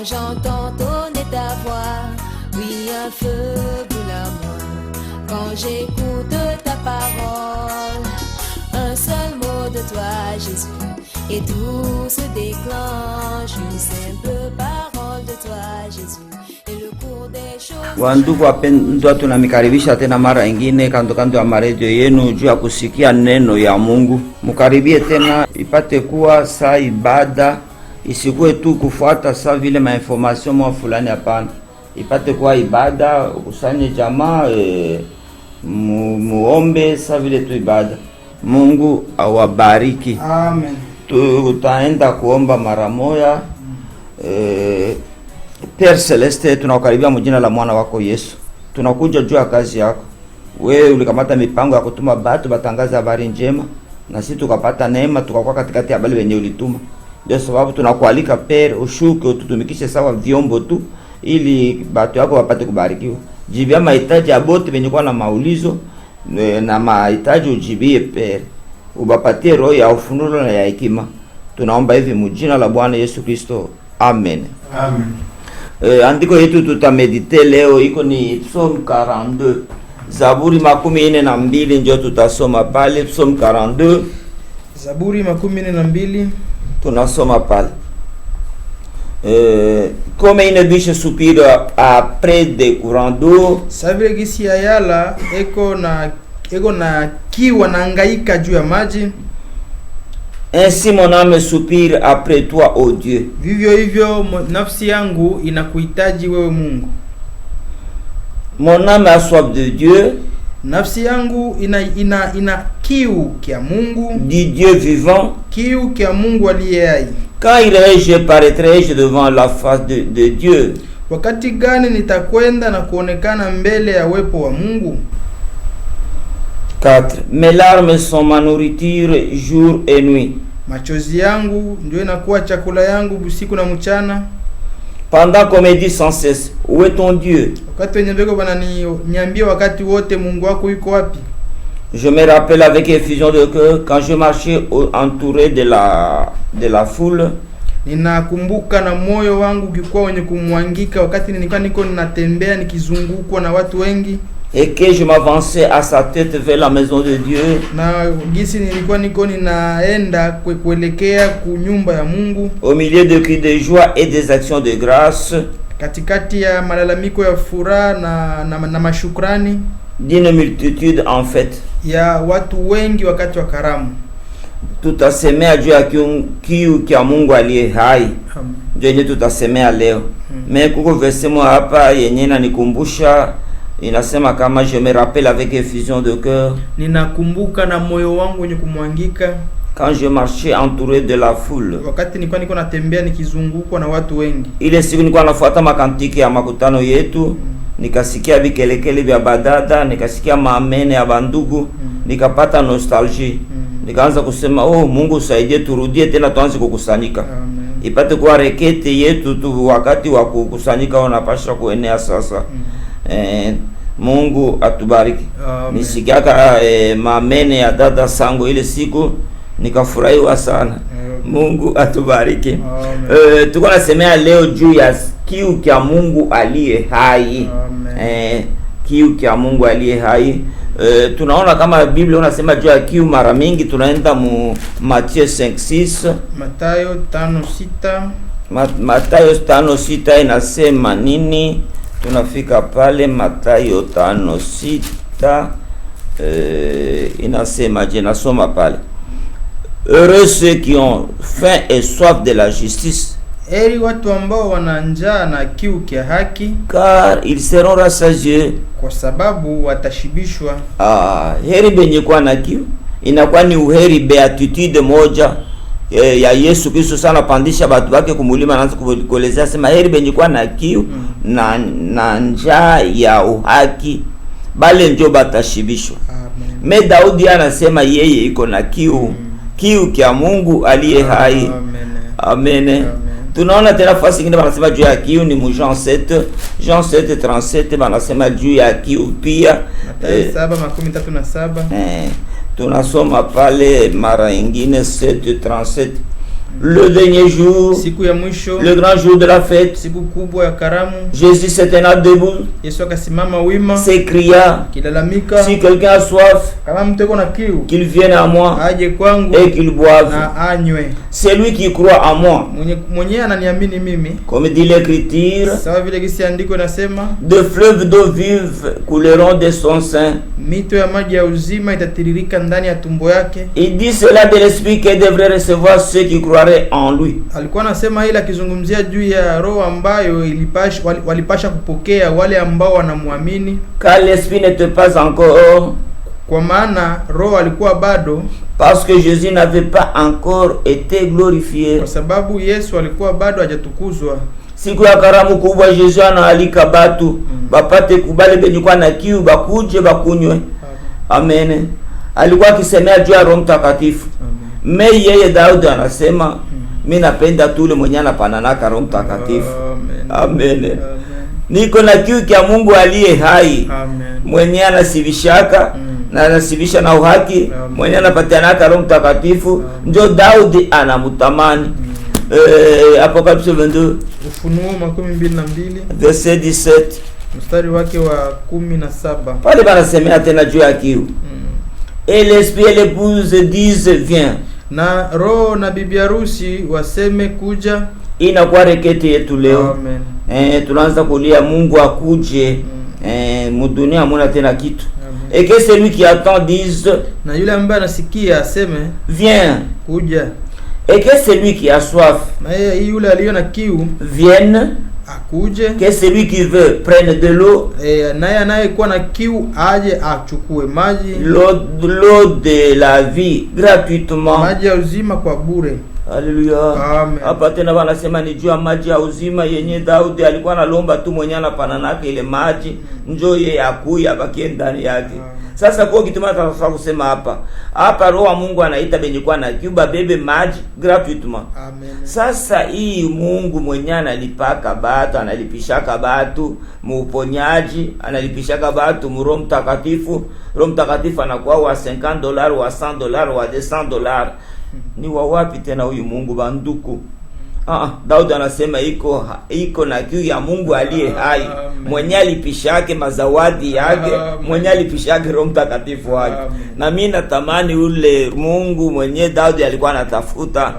Quand j'entends tonner ta voix, oui, un feu brûle à moi. Quand j'écoute ta parole, un seul mot de toi, Jésus, et tout se déclenche. Une simple parole de toi, Jésus, et le cours des choses. Wandugu wapendwa, tunamikaribisha tena mara ingine kando kando ya maredio yenu juu ya kusikia neno ya Mungu. Mukaribie tena, ipate kuwa saa ibada, isikuwe tu kufuata saa vile mainformation mwa fulani. Hapana, ipate kuwa ibada, ukusanye jamaa, muombe saa vile tu ibada. Mungu awabariki. Amen. Tutaenda kuomba mara moja. Père Celeste, tunakukaribia mjina la mwana wako Yesu. Tunakuja juu ya kazi yako. Wewe ulikamata mipango ya kutuma batu batangaza habari njema, na sisi tukapata neema tukakuwa katikati ya bali wenye ulituma. Ndio sababu tunakualika Père, ushuke ututumikishe sawa vyombo tu, ili batu yako wapate kubarikiwa. Jibia mahitaji ya bote wenye kwa na maulizo na mahitaji ujibie Père. Ubapatie roho ya ufunuo na ya hekima. Tunaomba hivi mjina la Bwana Yesu Kristo. Amen. Amen. Andiko yetu tutamedite leo iko ni Psalm 42. Zaburi 42 ndio tutasoma pale. Psalm 42. Zaburi 42 tunasoma pale. Comme une biche soupire après des courants d'eau, savile gisi ya yala eko na kiwa na hangaika juu ya maji, ainsi mon âme soupire après toi, ô Dieu. Vivyo hivyo nafsi yangu inakuhitaji wewe Mungu. Mon âme a soif de Dieu, nafsi yangu ina kiu kia Mungu, du Dieu vivant. Kiu kia Mungu aliye hai. Quand irai-je, paraîtrai-je devant la face de Dieu? Wakati gani nitakwenda na kuonekana mbele ya uwepo wa Mungu? 4. Mes larmes sont ma nourriture jour et nuit. Machozi yangu ndio inakuwa chakula yangu usiku na mchana. Pendant qu'on me dit sans cesse, où est ton Dieu? Wakati wenye beko niambia wakati wote Mungu wako yuko wapi? Je me rappelle avec effusion de cœur quand je marchais entouré de la foule. Ninakumbuka na moyo wangu ukikuwa wenye kumwangika wakati nilikuwa ninatembea nikizungukwa na watu wengi. Et que je m'avançais à sa tête vers la maison de Dieu. Na gisi nilikuwa ninaenda kuelekea kunyumba ya Mungu. Au milieu de cris de joie et des actions de grâce. Katikati ya malalamiko ya furaha na mashukrani. D'une multitude en fait. Ya watu wengi wakati wa karamu. Tutasemea juu ya kiu kia Mungu aliye hai. Ndio tutasemea leo. Mais kuko verse mo hapa yenye inanikumbusha, inasema kama je me rappelle avec effusion de cœur. Ninakumbuka na moyo wangu wenye kumwangika. Quand je marchais entouré de la foule. Wakati nilikuwa natembea nikizungukwa na watu wengi. Ile siku nilikuwa nafuata makantiki ya makutano yetu. Nikasikia vikelekele vya badada, nikasikia maamene ya bandugu, nikapata nostalgie. Nikaanza kusema, oh Mungu usaidie turudie tena tuanze kukusanyika. Ipate kuwa rekete yetu tu wakati wa kukusanyika unapasha kuenea sasa. Mungu atubariki. Nisikiaka maamene ya dada sango ile siku nikafurahiwa sana. Mungu atubariki. Tuko nasemea leo juu ya kiu kia Mungu aliye hai. Kiu kia Mungu aliye hai. Tunaona kama Biblia unasema juu ya kiu mara mingi, tunaenda mu Mathayo 5:6. Mathayo 5:6. Mathayo 5:6 inasema nini? Tunafika pale Mathayo 5:6. Inasema je, nasoma pale. Heureux ceux qui ont faim et soif de la justice. Heri watu ambao wana njaa na kiu kia haki, car ils seront rassasiés, kwa sababu watashibishwa. Heri benye kwa na kiu inakuwa ni uheri, beatitude moja ya Yesu Kristo sana pandisha watu wake kumulima, anaanza kuelezea sema heri benye kwa na kiu na njaa ya uhaki, bale ndio batashibishwa. Me Daudi anasema yeye iko na kiu, kiu kia Mungu aliye hai. Amen. Tunaona tena fasi nyingine wanasema juu ya kiu ni mu Jean 7:37 wanasema juu ya kiu pia. Mathayo 7:37. Tunasoma pale mara nyingine 7:37 Le dernier jour, siku ya mwisho, le grand jour de la fête, siku kubwa ya karamu, Jésus se tenant debout, Yesu akasimama wima, s'écria, kilalamika, si quelqu'un a soif, kama mtu yuko na kiu, qu'il vienne à moi aje kwangu et qu'il boive. na anywe. Celui qui croit en moi, Mwenye ananiamini mimi, comme dit l'Écriture, sawa vile gisi andiko nasema, de fleuves d'eau vive couleront de son sein. mito ya maji ya uzima itatiririka ndani ya tumbo yake. Il dit cela de l'esprit que devrait recevoir ceux qui croiraient en lui. Alikuwa anasema ile akizungumzia juu ya roho ambayo walipasha kupokea wale ambao wanamwamini. Car l'esprit n'était pas encore, kwa maana roho alikuwa bado, parce que Jésus n'avait pas encore été glorifié. Kwa sababu Yesu alikuwa bado hajatukuzwa. Siku ya karamu kubwa Yesu anaalika batu bapate kubale benye kwa na kiu bakuje bakunywe. Amen. Alikuwa akisemea juu ya Roho Mtakatifu. Mei yeye Daudi anasema mimi napenda tu yule mwenye anapanana Roho Mtakatifu. Amen. Niko na kiu ya Mungu aliye hai. Amen. Mwenye anasibishaka na anasibisha na uhaki, mwenye anapatiana Roho Mtakatifu, ndio Daudi anamutamani. Apocalypse 22 Ufunuo 22 verset 17 mstari wake wa 17. Pale banasemea tena juu ya kiu. Et l'esprit et l'épouse disent viens. Na roho na bibi harusi waseme kuja. Inakuwa reketi yetu leo. Amen. Tunaanza kulia Mungu akuje. Mudunia hamuna tena kitu. Et que celui qui attend dise, na yule ambaye anasikia aseme viens. Kuja. Et que celui qui a soif, na yule aliyo na kiu, vienne. Akuje. Que celui qui veut prenne de l'eau, naye anayekuwa na kiu aje achukue maji, l'eau de la vie gratuitement, maji ya uzima kwa bure. Haleluya. Amen. Hapa tena wanasema ni juu ya maji ya uzima yenye Daudi alikuwa analomba tu mwenye anapananaka ile maji njoo yeye akuya bakie ndani yake. Sasa kwa kitu mara tunataka kusema hapa roho wa Mungu anaita benye kwa na kiu bebe maji gratuitement. Amen. Sasa hii Mungu mwenye analipaka batu, analipishaka batu muuponyaji, analipishaka batu mu Roho Mtakatifu. Roho Mtakatifu anakuwa wa $50, wa $100, wa $200. Ni wawapi tena huyu Mungu banduku? Daudi anasema iko na kiu ya Mungu aliye hai, mwenye alipishake mazawadi yake, mwenye alipishake Roho Mtakatifu wake. Na mimi natamani ule Mungu mwenye Daudi alikuwa anatafuta.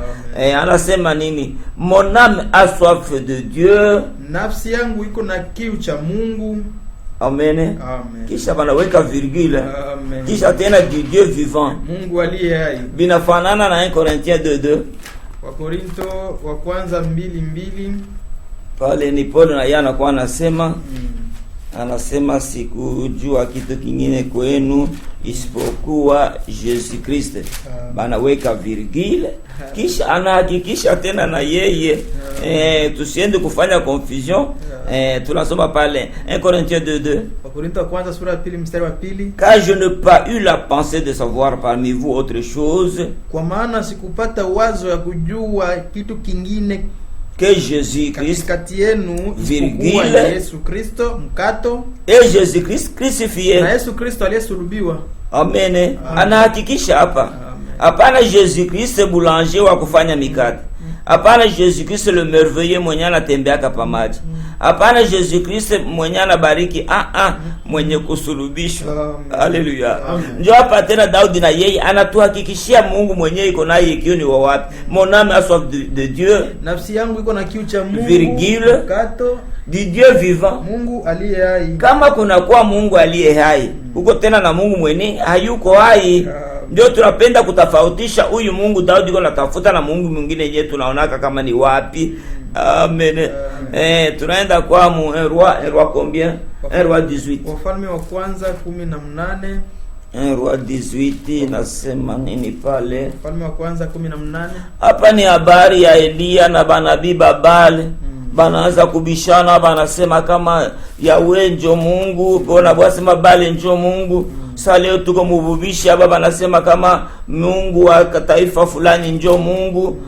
Anasema nini? Mon âme a soif de Dieu, nafsi yangu iko na kiu cha Mungu. Amen. Amen. Kisha banaweka virgule. Kisha tena du Dieu vivant, Mungu aliye hai. Binafanana na 1 Corinthiens 2:2. Wakorinto wa kwanza 2:2. Pale ni Paulo na yeye anakuwa anasema anasema sikujua kitu kingine kwenu isipokuwa Yesu Kristo. Banaweka virgule kisha anahakikisha tena na yeye. Tusiende kufanya confusion. Tunasoma pale 1 Corinthiens 2:2. Wakorinto wa kwanza sura ya 2 mstari wa 2. Car je n'ai pas eu la pensée de savoir parmi vous autre chose, kwa maana sikupata wazo ya kujua kitu kingine que Jésus Christ kati yenu isipokuwa Yesu Kristo mkato, et Jésus Christ crucifié, na Yesu Kristo aliyesulubiwa. Amen. Anahakikisha hapa. Hapana Jésus Christ boulanger wa kufanya mikate. Hapana Jésus Christ le merveilleux mwenye anatembeaka pa maji. Hapana Jésus Christ mwenye anabariki mwenye kusulubishwa. Haleluya. Ndio hapa tena Daudi na yeye anatuhakikishia Mungu mwenye iko naye kiu ni wapi? Mon âme a soif de Dieu. Nafsi yangu iko na kiu cha Mungu. Virgule. Kato. Du Dieu vivant. Mungu aliye hai. Kama kuna kwa Mungu aliye hai, uko tena na Mungu mwenye hayuko hai. Ndio tunapenda kutofautisha huyu Mungu Daudi yuko natafuta na Mungu mwingine yeye tunaonaka kama ni wapi. Amen. Tunaenda kwa roi combien? Roi 18. Wafalme wa kwanza 18. Roi 18 nasema nini pale? Wafalme wa kwanza 18. Hapa ni habari ya Elia na banabii Babale. Banaanza kubishana, banasema kama Yahweh ndio Mungu, bona bwasema Bale ndio Mungu. Sasa leo tuko mububishi hapa, banasema kama Mungu wa taifa fulani ndio Mungu.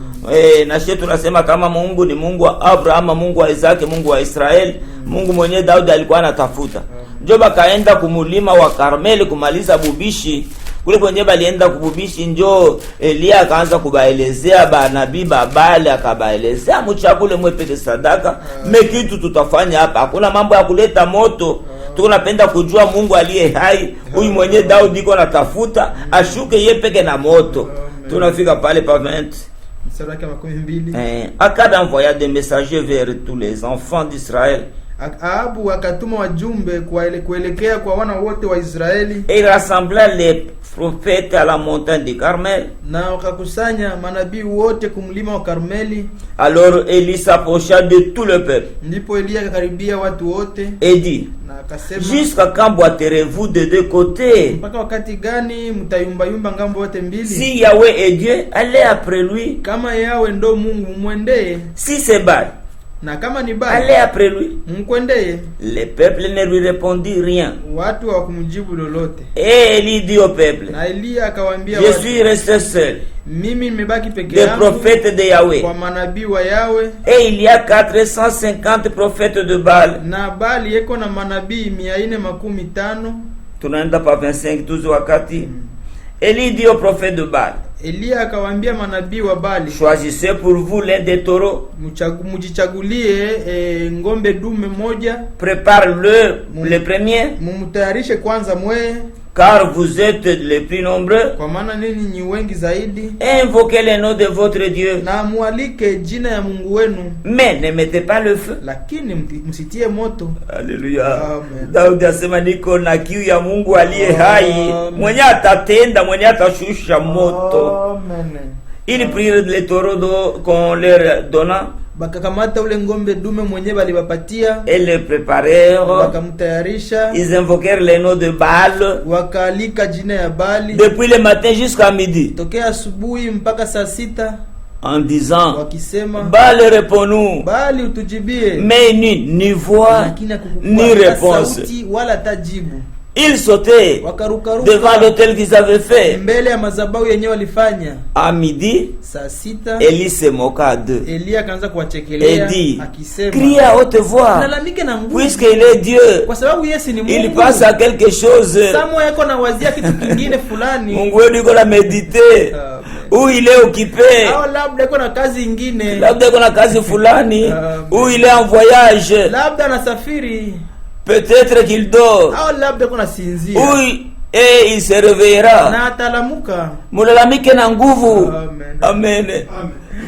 Na sisi tunasema kama Mungu ni Mungu wa Abraham, Mungu wa Isaac, Mungu wa Israeli, Mungu mwenye Daudi alikuwa anatafuta. Ndio bakaenda kumulima wa Karmeli kumaliza bubishi. Kule kwenye balienda kububishi njo Elia akaanza kubaelezea banabii babale, akabaelezea mchakule mwepeke sadaka. Mekitu tutafanya hapa, hakuna mambo ya kuleta moto. Tunapenda kujua Mungu aliye hai, huyu mwenye Daudi iko natafuta ashuke yeye peke na moto. Tunafika pale pa 20. Akad envoya des messagers vers tous les enfants d'Israël. Ahabu akatuma wajumbe kuelekea kwa wana wote wa Israeli. Et il rassembla les prophètes à la montagne de Carmel. Na wakakusanya manabii wote kumlima wa Karmeli. Alors Élie s'approcha de tout le peuple. Ndipo Elia akaribia watu wote. Et dit, jusqu'à quand boiterez-vous de deux côtés? Mpaka wakati gani mtayumba yumba ngambo wote mbili? Si Yahweh est Dieu, allez après lui. Kama Yahweh ndo Mungu, mwendee. Si c'est Baal, na kama ni Baal, allez après lui. Mkwendee. Le peuple ne lui répondit rien. Watu hawakumjibu lolote. Et Élie dit au peuple, na Elia akawaambia, je suis resté seul, mimi nimebaki peke yangu, des prophètes de Yahweh, kwa manabii wa Yahweh. Et il y a 450 prophètes de Baal. Na Baal yeko na manabii 450. Tunaenda pa 25 tuzo wakati. Élie dit au prophète de Baal, Elia akawaambia manabii wa Baal, choisissez pour vous l'un des taureaux, mujichagulie ngombe dume moja, prépare-le premier, mumtayarishe kwanza mwe, car vous êtes les plus nombreux, kwa maana nini ni wengi zaidi, et invoquez le nom de votre Dieu, na mualike jina ya Mungu wenu, mais ne mettez pas le feu, lakini msitie moto. Haleluya. Daudi asema niko na kiu ya Mungu aliye hai, mwenye atatenda, mwenye atashusha moto. Amen. Ils prirent les taureaux qu'on leur donna, bakakamata ule ngombe dume mwenye balibapatia, et le préparèrent, bakamtayarisha, ils invoquèrent le nom de Baal, wakalika jina ya Baali, depuis le matin jusqu'à midi, tokea asubuhi mpaka saa 6, en disant, wakisema, Baal réponds-nous, Baali utujibie. mais ni voix ni réponse. Sauti wala tajibu. Ils sautaient devant l'autel qu'ils avaient fait. Mbele ya madhabahu yenyewe walifanya. À midi, saa 6, Élie se moqua d'eux. Elia akaanza kuwachekelea akisema, crie à haute voix, nalamike na nguvu, puisqu'il est Dieu. Kwa sababu Yesu ni Mungu. Il passe à quelque chose. Samuel yako na wazia kitu kingine fulani. Mungu wetu yuko na méditer. Ou il est occupé. Au labda yuko na kazi nyingine. Labda yuko na kazi fulani. Ou il est en voyage. Labda anasafiri. Peut-être qu'il dort. Au labda kuna sinzia. Oui, et il se réveillera. Na atalamuka. Mulalamike na nguvu. Amen. Amen.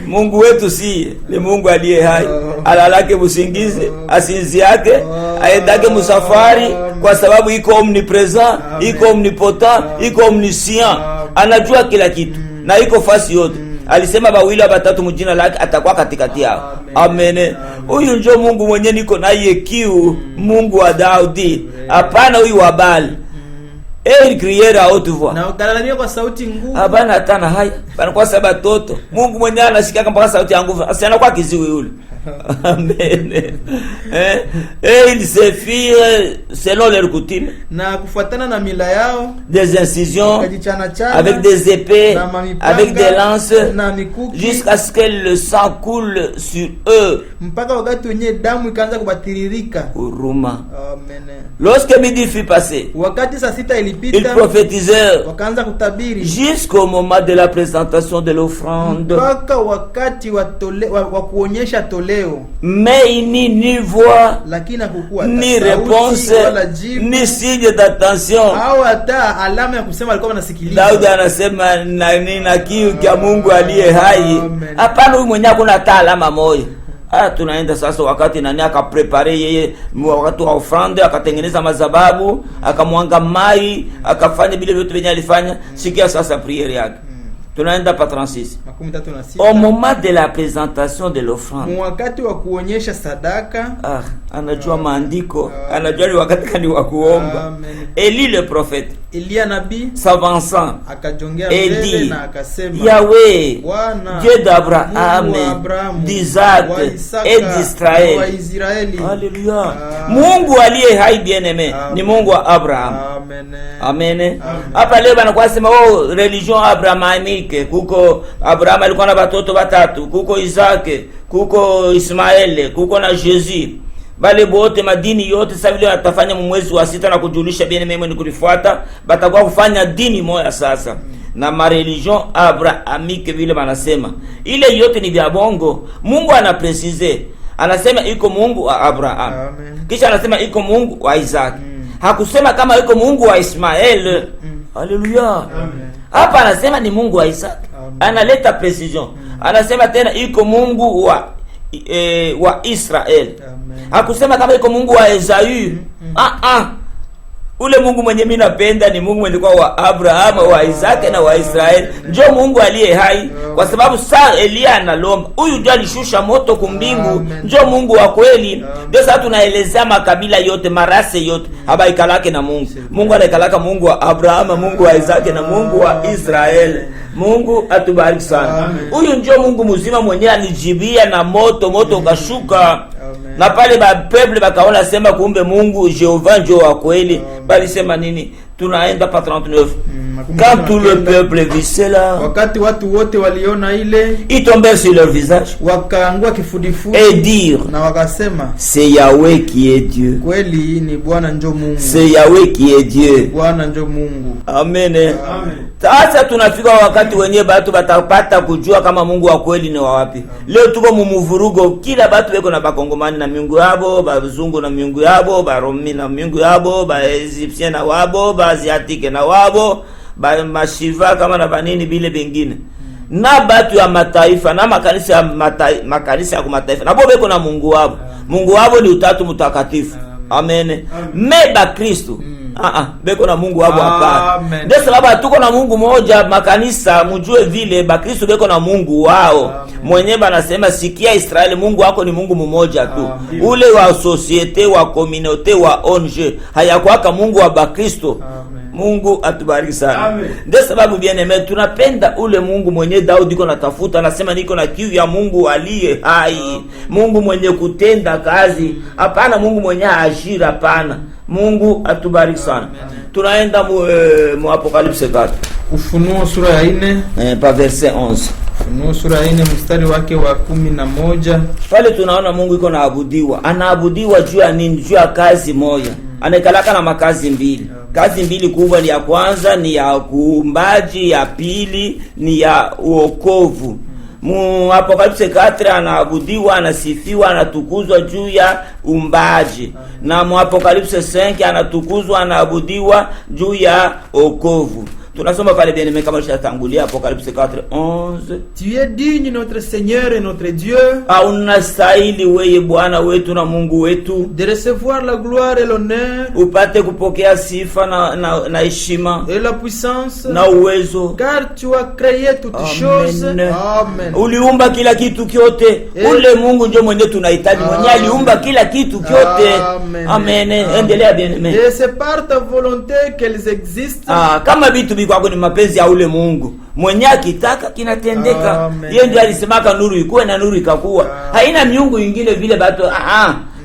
Mungu wetu si ni Mungu aliye hai. Alalake musingizi, asinzi yake, aendake musafari kwa sababu iko omnipresent, iko omnipotent, iko omniscient. Anajua kila kitu na iko fasi yote. Alisema bawili batatu mjina lake atakuwa katikati yao. Amen. Huyu ndio Mungu mwenye niko naye kiu, Mungu wa Daudi. Hapana huyu wa Baal. Il criait à haute voix. Na ukalalamia kwa sauti nguvu. Hapana hatana haya. Bana kwa sababu toto. Mungu mwenyewe anasikia mpaka sauti ya nguvu. Asiana kwa kiziwi yule. Amen. Et ils se firent selon leur coutume. Na kufuatana na mila yao. Des incisions avec des épées, avec des lances, jusqu'à ce que le sang coule sur eux. Mpaka wakati wenye damu ikaanza kubatiririka. Uruma. Amen. Lorsque midi fut passé, wakati saa 6 ilipita, ils prophétisèrent wakaanza kutabiri jusqu'au moment de la présentation de l'offrande. Mpaka wakati wa kuonyesha toleo. Mais ni voix, lakini hakukuwa ni réponse, ni signe d'attention. Au hata alama ya kusema alikuwa anasikiliza. Daudi anasema na kiu kia Mungu aliye hai. Hapana huyu mwenye hakuna hata alama moja. Tunaenda sasa wakati nani akaprepare yeye wakati wa offrande, akatengeneza mazababu, akamwanga mai, akafanya vile vitu vyenye alifanya. Sikia sasa priere yake. Tunaenda pa 36. Au moment de la présentation de l'offrande, wakati wa kuonyesha sadaka, anajua maandiko, anajua ni wakati kani wa kuomba. Élie le prophète, Elia nabii, s'avançant, akajongea mbele na akasema, Yahweh, Dieu d'Abraham, d'Isaac et d'Israël. Alléluia. Mungu aliye hai bien-aimé ni Mungu wa Abraham. Amen. Hapa leo banakuwa sema religion abrahamique. Kuko Abraham alikuwa na watoto watatu, kuko Isaac, kuko Ismael, kuko na Jésus. bale bote madini yote sasa vile watafanya mwezi wa 6 na kujulisha bien meme ni kulifuata, batakuwa kufanya dini moja sasa. Na ma religion abrahamique vile wanasema ile yote ni vya bongo. Mungu anaprecise, anasema iko Mungu wa Abraham. Kisha anasema iko Mungu wa Isaac. Hakusema kama iko Mungu wa Ismael. Haleluya. Hapa anasema ni Mungu wa Isaac. Analeta precision. Anasema tena iko Mungu wa Israel. Hakusema kama iko Mungu wa Esau. Ule Mungu mwenye mimi napenda ni Mungu mwenye kwa wa Abraham, wa Isaac na wa Israel. Njoo Mungu aliye hai, kwa sababu saa Elia analomba, huyu ndiye alishusha moto kumbingu. Njoo Mungu wa kweli. Ndio sasa tunaelezea makabila yote, marase yote haba ikalake na Mungu. Mungu anaikalaka Mungu wa Abraham, Mungu wa Isaac na Mungu wa Israel. Mungu atubariki sana. Huyu njoo Mungu mzima mwenye alijibia na moto ukashuka. Na pale ba peuple bakaona sema kumbe Mungu Jehova ndio wa kweli. Bali sema nini? Tunaenda pa 39. Quand tout le peuple vit cela, wakati watu wote waliona ile, ils tombèrent sur leur visage, wakaangua kifudifudi et dire, na wakasema c'est Yahweh qui est Dieu. Kweli ni Bwana ndio Mungu. C'est Yahweh qui est Dieu. Bwana ndio Mungu. Amen. Amen. Sasa tunafika wakati wenyewe batu batapata kujua kama Mungu wa kweli ni wapi. Leo tuko mumuvurugo, kila batu beko na bakongomani na miungu yabo, bazungu na miungu yabo, baromi na miungu yabo, ba Egyptien na wabo, ba Asiatique na wabo, ba mashiva kama na banini bile bengine. Na batu ya mataifa na makanisa ya makanisa ya mataifa. Na bo beko na Mungu wabo. Mungu wabo ni Utatu Mtakatifu. Amen. Meba Kristo. Beko na Mungu wabo hapa. Ndio sababu tuko na Mungu moja makanisa, mjue vile Bakristo beko na Mungu wao. Mwenyewe anasema sikia Israeli, Mungu wako ni Mungu mmoja tu. Ule wa societe, wa communauté, wa ONG, hayakuwaka Mungu wa Bakristo. Mungu atubariki sana. Ndio sababu bien aimé tunapenda ule Mungu mwenye Daudi iko natafuta, anasema niko na kiu ya Mungu aliye hai. Mungu mwenye kutenda kazi, hapana Mungu mwenye ajira, hapana. Mungu atubariki sana. Tunaenda mu Apocalypse 4. Ufunuo sura ya 4 pa verset 11. Ufunuo sura ya 4 mstari wake wa 11. Pale tunaona Mungu iko naabudiwa. Anaabudiwa juu ya nini? Juu ya kazi moja. Anakalaka na makazi mbili. Kazi mbili kubwa, ni ya kwanza ni ya kuumbaji, ya pili ni ya uokovu. Mu Apocalypse 4 anaabudiwa, anasifiwa, anatukuzwa juu ya umbaji. Na mu Apocalypse 5 anatukuzwa, anaabudiwa juu ya okovu. Tunasoma pale bien aimé kama tulitangulia Apocalypse 4:11. Tu es digne notre Seigneur et notre Dieu. Unastahili wewe Bwana wetu na Mungu wetu de recevoir la gloire et l'honneur. Upate kupokea sifa na heshima et la puissance na uwezo. Car tu as créé toutes choses. Amen. Uliumba kila kitu kyote. Ule Mungu ndio mwenye tunahitaji, mwenye aliumba kila kitu kyote. Amen. Endelea bien aimé. Et c'est par ta volonté qu'elles existent. Kama vitu kwako ni mapenzi ya ule Mungu mwenye akitaka kinatendeka. Yeye ndiye alisemaka nuru ikuwe na nuru ikakuwa. Haina miungu ingine vile batu.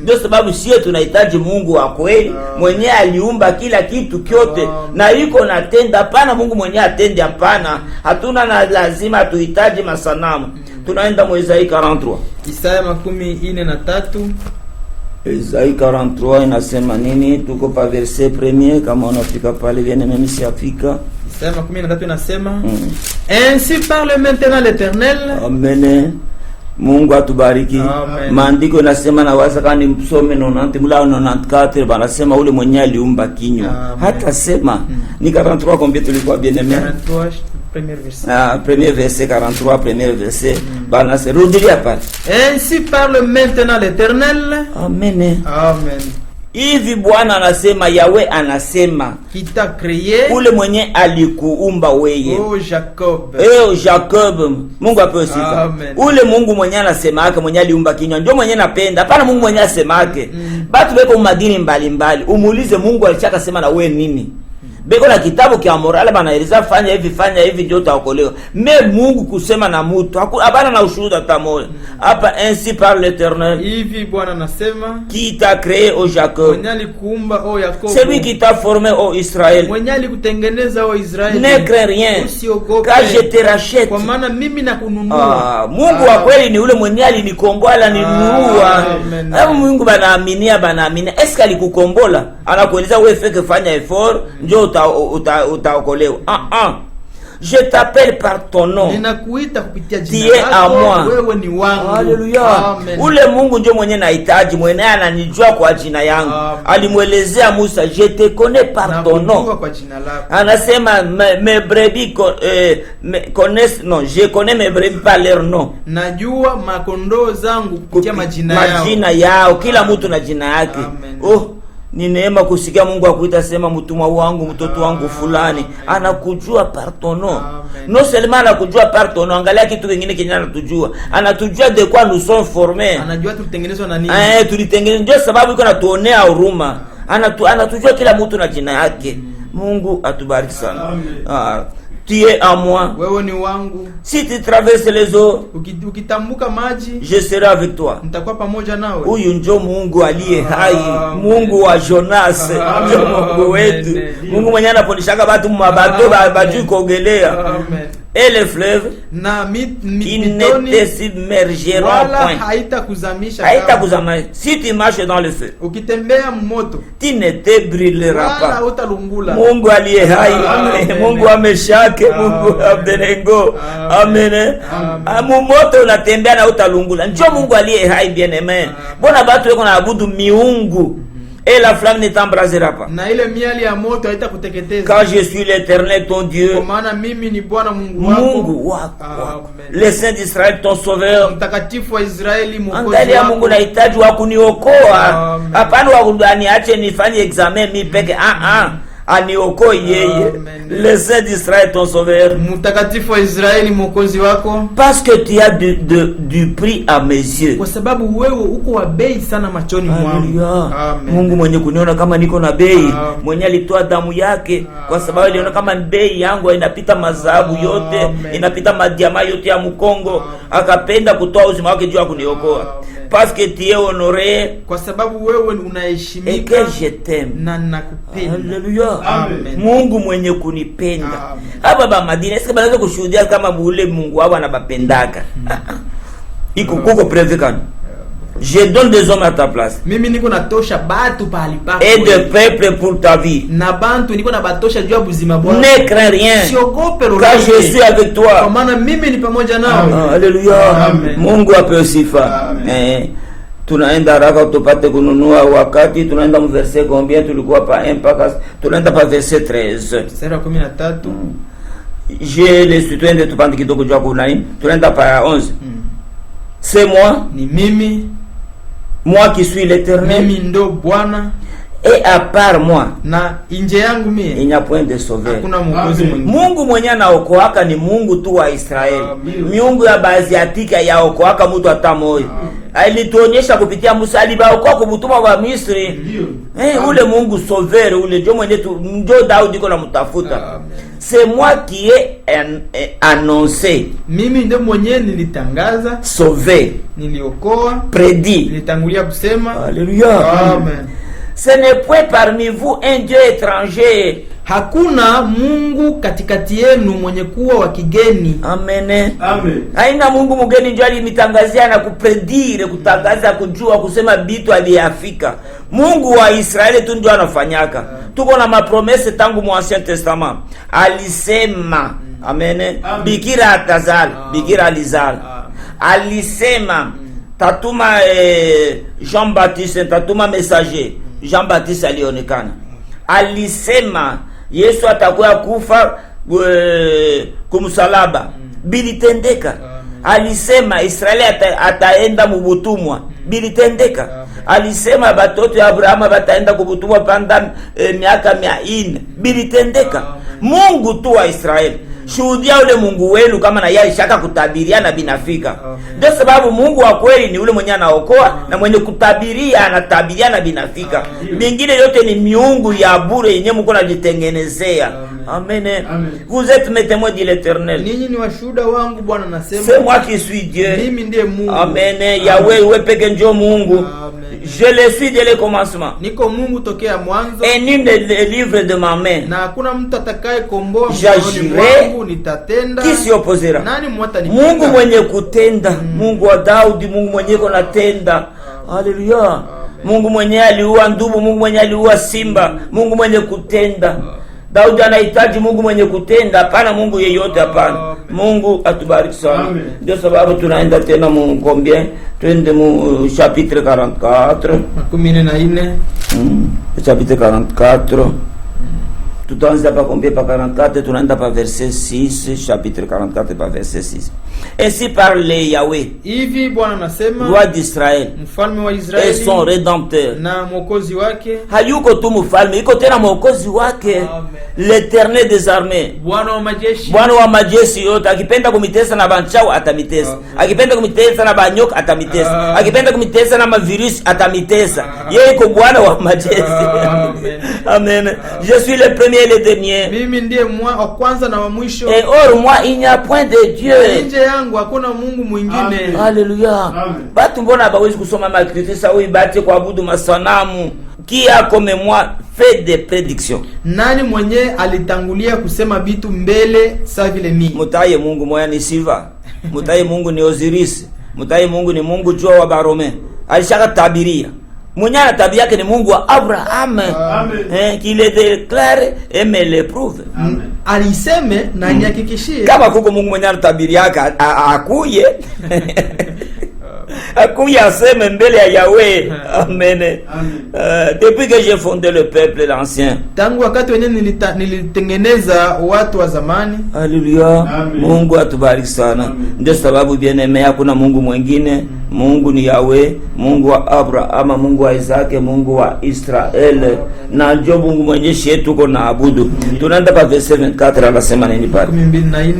Ndio sababu sisi tunahitaji Mungu wa kweli mwenye aliumba kila kitu kyote na yuko natenda. Hapana Mungu mwenye atende, hapana. Hatuna na lazima tuhitaji masanamu. Tunaenda mu Isaia 43. Isaya 43. Isaia 43 inasema nini? Tuko pa verset 1 kama unafika pale viene mimi siafika. Isaya 13 inasema ainsi parle maintenant l'Éternel. Amen. Mungu atubariki. Maandiko inasema na waza kani msome 90 mlao 94 banasema ule mwenye aliumba kinywa. Hata sema ni 43 combien tulikuwa bien aimé. 43 premier verset 43 premier verset banasema rudilia pale. Ainsi parle maintenant l'Éternel. Amen. Amen. Hivi Bwana anasema, Yahweh anasema, kita créé, ule mwenye alikuumba wewe. Oh Jacob. Jacob. Mungu apewe sifa. Ule Mungu mwenye anasema yake, mwenye aliumba kinywa, ndio mwenye napenda. Hapana Mungu mwenye asema yake. Batu beko madini mbalimbali. Umuulize Mungu alichaka sema na wewe nini? Beko na kitabu kia morale banaeleza fanya hivi ndio utaokolewa. Me Mungu kusema na mtu hapana na ushuhuda hata moja. Hapa ainsi par l'Éternel. Hivi Bwana anasema, qui t'a créé au Jacob. Mwenye alikuumba o Yakobo. Celui qui t'a formé au Israël. Mwenye alikutengeneza o Israeli. Ne crains rien. Usiogope. Car je te rachète. Kwa maana mimi nakununua. Mungu wa kweli ni ule mwenye alinikombola ninunua. Hapo Mungu banaaminia. Est-ce alikukombola? Anakueleza wewe feke fanya effort ndio utaokolewa. Je t'appelle par ton nom. Ninakuita kupitia jina lako. Tu es à moi. Wewe ni wangu. Haleluya. Ule Mungu ndio mwenye nahitaji, mwenye ananijua kwa jina yangu. Alimuelezea Musa, je te connais par ton nom. Kwa jina lako. Anasema mes brebis connaissent non, je connais mes brebis par leur nom. Najua makondoo zangu kupitia majina yao. Kila mtu na jina yake. Ni neema kusikia Mungu akuita sema mtumwa wangu, mtoto wangu fulani. Anakujua par ton nom. Non seulement anakujua par ton nom, angalia kitu kingine kinyo anatujua. Anatujua de quoi nous sommes formés. Anajua tulitengenezwa na nini. Tulitengenezwa ndio sababu iko natuonea huruma. Anatujua kila mtu na jina yake. Mungu atubariki sana. Tu es à moi. Wewe ni wangu. Si tu traverses les eaux, ukitambuka maji, je serai avec toi. Nitakuwa pamoja nawe. Huyu ndio Mungu aliye hai, Mungu wa Jonas, ndio Mungu wetu. Mungu mwenye anapondishaka watu mabato bajui kuogelea. Amen. Et les fleuves na qui ne te submergeront point. Haitakuzamisha. Si tu marches dans le feu, ukitembea moto, tu ne te brûleras pas. Utalungula. Mungu aliye hai, Mungu wa Meshaki, Mungu wa Abednego. Amen. Moto unatembea na utalungula. Njoo Mungu aliye hai, bien-aimé. Bona batu weko na abudu miungu. Et la flamme ne t'embrasera pas. Na ile miali ya moto haitakuteketeza. Car je suis l'Éternel ton Dieu. Kwa maana mimi ni Bwana Mungu wako. Le Saint d'Israël ton sauveur. Mtakatifu wa Israeli mwokozi wako. Angalia Mungu anahitaji wa kuniokoa. Hapana wa kuniache nifanye examen mi peke. Aniokoe yeye. Le Saint d'Israël ton sauveur. Mtakatifu wa Israeli mwokozi wako. Parce que tu as du prix à mes yeux. Kwa sababu wewe uko wa bei sana machoni mwangu. Amen. Mungu mwenye kuniona kama niko na bei, mwenye alitoa damu yake kwa sababu aliona kama bei yangu inapita mazahabu yote, inapita madiama yote ya Mkongo, akapenda kutoa uzima wake juu ya kuniokoa. Parce que tu es honoré, kwa sababu wewe unaheshimika, et que je t'aime, na nakupenda. Haleluya. Mungu mwenye kunipenda. Hapa ba Madina sasa banaweza kushuhudia kama ule Mungu wao anabapendaka. Iko kuko prédication. Je donne des hommes à ta place. Mimi niko natosha batu pahali pako. Et de peuple pour ta vie. Na bantu niko na batosha juu ya buzima bwako. Ne crains rien. Siogope lolote. Car je suis avec toi. Kwa maana mimi ni pamoja nawe. Haleluya. Mungu apewe sifa. Tunaenda haraka tupate kununua wakati. Tunaenda verset combien tulikuwa pa 1 mpaka tunaenda pa verset 13. Sura 13. Je les citoyens tupande kidogo jua kuna nini? Tunaenda pa 11. C'est moi. Ni mimi. Moi qui suis l'Éternel. Mimi ndo Bwana. Et à part moi, na nje yangu mie, il n'y a point de sauveur. Hakuna mwokozi mwingine. Mungu mwenye anaokoaka ni Mungu tu wa Israeli. Miungu ya Baziatika ya okoaka mtu hata moyo. Alituonyesha kupitia Musa, alibaokoa kumtuma wa Misri. Ule Mungu sauveur, ule ndio mwenye ndio Daudi iko namtafuta. C'est moi qui ai annoncé. Mimi ndio mwenye nilitangaza, sauvé, niliokoa, prédit, nilitangulia kusema. Alléluia. Amen. Ce n'est point parmi vous un Dieu étranger. Hakuna Mungu katikati yenu mwenye kuwa wa kigeni. Amen. Amen. Haina Mungu mgeni ndio alimitangazia na kupredire, kutangaza, kujua, kusema bitu aliyafika. Mungu wa Israeli tu ndio anafanyaka. Tuko na mapromese tangu mu Ancien Testament. Alisema, amen. Bikira atazala, bikira alizala. Alisema tatuma Jean-Baptiste, tatuma messager. Jean-Baptiste alionekana. Alisema Yesu atakuwa kufa kumsalaba. Bilitendeka. Alisema Israeli ataenda mubutumwa. Bilitendeka. Alisema batoto ya Abraham bataenda kubutumwa panda miaka 400. Bilitendeka. Mungu tu wa Israeli. Shuhudia ule Mungu wenu kama na yeye alishaka kutabiria na binafika. Ndio sababu Mungu wa kweli ni ule mwenye anaokoa na mwenye kutabiria anatabiria na binafika. Mingine yote ni miungu ya bure yenyewe mko najitengenezea. Amen. Vous êtes mes témoins de l'Éternel. Ninyi ni washuhuda wangu Bwana nasema. C'est moi qui suis Dieu. Mimi ndiye Mungu. Amen. Yahweh wewe peke ndio Mungu. Amen. Je le suis dès le commencement. Niko Mungu tokea mwanzo. Et nul ne le livre de ma main. Na hakuna mtu atakaye komboa mwangu nitatenda. Qui s'y opposera? Nani mwatanipinga? Mungu mwenye kutenda. Mungu wa Daudi, Mungu mwenye kunatenda. Haleluya. Mungu mwenye aliua ndubu, Mungu mwenye aliua simba, Mungu mwenye kutenda. Daudi anahitaji Mungu mwenye kutenda, hapana Mungu yeyote, hapana. Mungu atubariki sana. Ndio sababu tunaenda tena mu combien? Twende mu chapitre 44. 14. Chapitre 44. Tutaanza pa combien? Pa 44, tunaenda pa verset 6, chapitre 44 pa verset 6. Ainsi parle Yahweh, hivi Bwana anasema, roi d'Israël, mfalme wa Israeli, et son rédempteur. Na mwokozi wake. Hayuko tu mfalme, iko tena mwokozi wake. L'Éternel des armées, Bwana wa majeshi. Bwana wa majeshi yote. Akipenda kumitesa na banchao atamitesa. Akipenda kumitesa na banyoka atamitesa. Akipenda kumitesa na mavirus atamitesa. Yeye iko Bwana wa majeshi. Amen. Je suis le premier et le dernier. Mimi ndiye wa kwanza na wa mwisho. Et hors moi il n'y a point de Dieu. Nje yangu hakuna Mungu mwingine. Haleluya. Batu mbona hawezi kusoma maandiko sawa ibate kuabudu masanamu? Qui a comme moi fait des prédictions? Nani mwenye alitangulia kusema bitu mbele sa vile mimi? Mutaye Mungu moya ni Siva. Mutaye Mungu ni Osiris. Mutaye Mungu ni Mungu jua wa Barome. Alishaka tabiria. Mwenye tabia yake ni Mungu wa Abraham. Qui le déclare et me le prouve. Aliseme na nihakikishie. Kama kuko Mungu mwenye tabia yake akuye. Akuye aseme mbele ya Yahweh. Amen. Depuis que j'ai fondé le peuple l'ancien. Tangu wakati wenyewe nilitengeneza watu wa zamani. Haleluya. Mungu atubariki sana. Ndio sababu bien-aimé hakuna Mungu mwingine. Mungu ni Yahweh, Mungu wa Abraham, Mungu wa Isaac, Mungu wa Israel. Na ndio Mungu mwenye shetu tuko na abudu. Tunaenda pa verset 24 anasema nini pale? 24.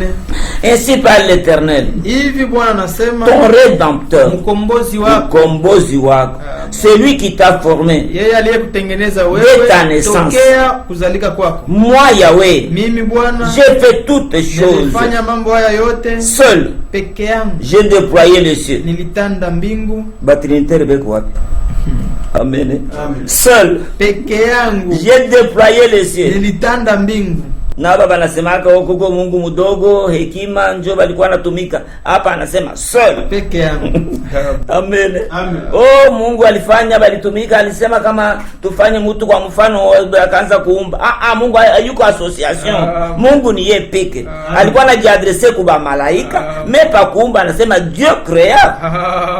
Ainsi parle l'Éternel. Hivi Bwana anasema, ton rédempteur, mkombozi wako, mkombozi wako, celui qui t'a formé, yeye aliyekutengeneza wewe tokea kuzalika kwako. Moi Yahweh, mimi Bwana, j'ai fait toutes choses, nilifanya mambo haya yote seul, peke yangu. J'ai déployé les cieux, nilitanda mbingu. Batriniter beko wapi? Amen. Seul, peke yangu, j'ai déployé les cieux, nilitanda mbingu. Na baba anasemaka huko Mungu mdogo, hekima njoo balikuwa natumika. Hapa anasema seul, peke yangu. Amen. Oh, Mungu alifanya balitumika, alisema kama tufanye mtu kwa mfano, akaanza kuumba. Mungu hayuko association. Mungu ni yeye peke. Alikuwa anajiadresse kwa malaika, mepa kuumba, anasema Dieu créa.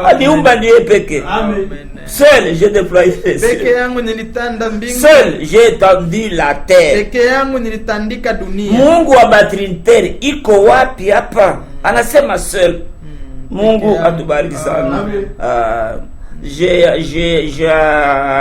Aliumba ndiye peke. Amen. Seul j'ai déployé les cieux. Peke yangu nilitanda mbingu. Seul j'ai étendu la terre. Peke yangu nilitandika dunia. Mungu wa Batrinter iko wapi hapa? Anasema seul. Mungu atubariki sana. J'ai